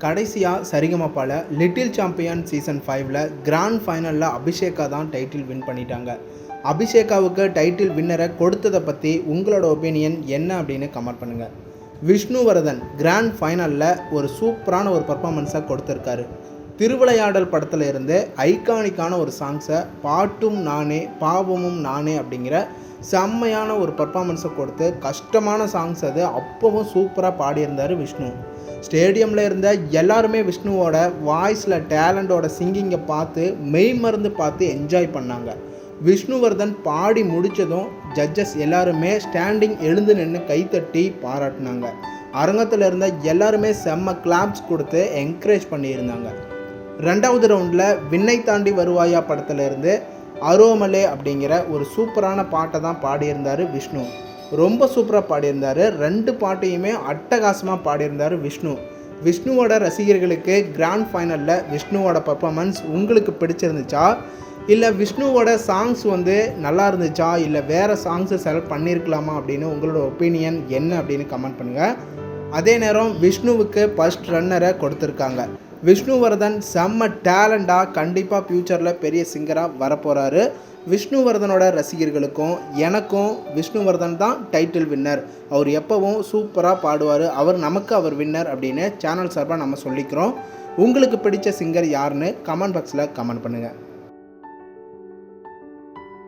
கடைசியாக சரிகமபால little champion season 5ல் கிராண்ட் ஃபைனலில் அபிஷேகா தான் டைட்டில் வின் பண்ணிட்டாங்க. அபிஷேகாவுக்கு டைட்டில் வின்னரை கொடுத்ததை பற்றி உங்களோட ஒப்பீனியன் என்ன அப்படின்னு கமெண்ட் பண்ணுங்கள். விஷ்ணுவர்தன் கிராண்ட் ஃபைனலில் ஒரு சூப்பரான ஒரு பர்ஃபார்மன்ஸை கொடுத்துருக்காரு. திருவிளையாடல் படத்தில் இருந்து ஐகானிக்கான ஒரு சாங்ஸை பாட்டும் நானே பாவமும் நானே அப்படிங்கிற செம்மையான ஒரு பர்ஃபார்மன்ஸை கொடுத்து கஷ்டமான சாங்ஸ் அது அப்போவும் சூப்பராக பாடியிருந்தார் விஷ்ணு. ஸ்டேடியமில் இருந்த எல்லாருமே விஷ்ணுவோட வாய்ஸில் டேலண்டோட சிங்கிங்கை பார்த்து மெய் மருந்து பார்த்து என்ஜாய் பண்ணாங்க. விஷ்ணுவர்தன் பாடி முடித்ததும் ஜட்ஜஸ் எல்லாருமே ஸ்டாண்டிங் எழுந்து நின்று கைத்தட்டி பாராட்டினாங்க. அரங்கத்தில் இருந்த எல்லாருமே செம்ம கிளாப்ஸ் கொடுத்து என்கரேஜ் பண்ணியிருந்தாங்க. ரெண்டாவது ரவுண்டில் விண்ணை தாண்டி வருவாயா படத்தில் இருந்து அரோமலே அப்படிங்கிற ஒரு சூப்பரான பாட்டை தான் பாடியிருந்தார் விஷ்ணு. ரொம்ப சூப்பராக பாடியிருந்தார். 2 பாட்டையுமே அட்டகாசமாக பாடியிருந்தார் விஷ்ணு. விஷ்ணுவோட ரசிகர்களுக்கு கிராண்ட் ஃபைனலில் விஷ்ணுவோட பர்ஃபார்மன்ஸ் உங்களுக்கு பிடிச்சிருந்துச்சா, இல்லை விஷ்ணுவோட சாங்ஸ் நல்லா இருந்துச்சா, இல்லை வேறு சாங்ஸை செலக்ட் பண்ணியிருக்கலாமா அப்படின்னு உங்களோட ஒப்பீனியன் என்ன அப்படின்னு கமெண்ட் பண்ணுங்கள். அதே நேரம் விஷ்ணுவுக்கு ஃபர்ஸ்ட் ரன்னரை கொடுத்துருக்காங்க. விஷ்ணுவர்தன் செம்ம டேலண்டாக கண்டிப்பாக ஃப்யூச்சரில் பெரிய சிங்கராக வரப்போகிறாரு. விஷ்ணுவர்தனோட ரசிகர்களுக்கும் எனக்கும் விஷ்ணுவர்தன் தான் டைட்டில் வின்னர். அவர் எப்போவும் சூப்பராக பாடுவார். அவர் வின்னர் அப்படின்னு சேனல் சார்பாக நம்ம சொல்லிக்கிறோம். உங்களுக்கு பிடிச்ச சிங்கர் யாருன்னு கமெண்ட் பாக்ஸில் கமெண்ட் பண்ணுங்கள்.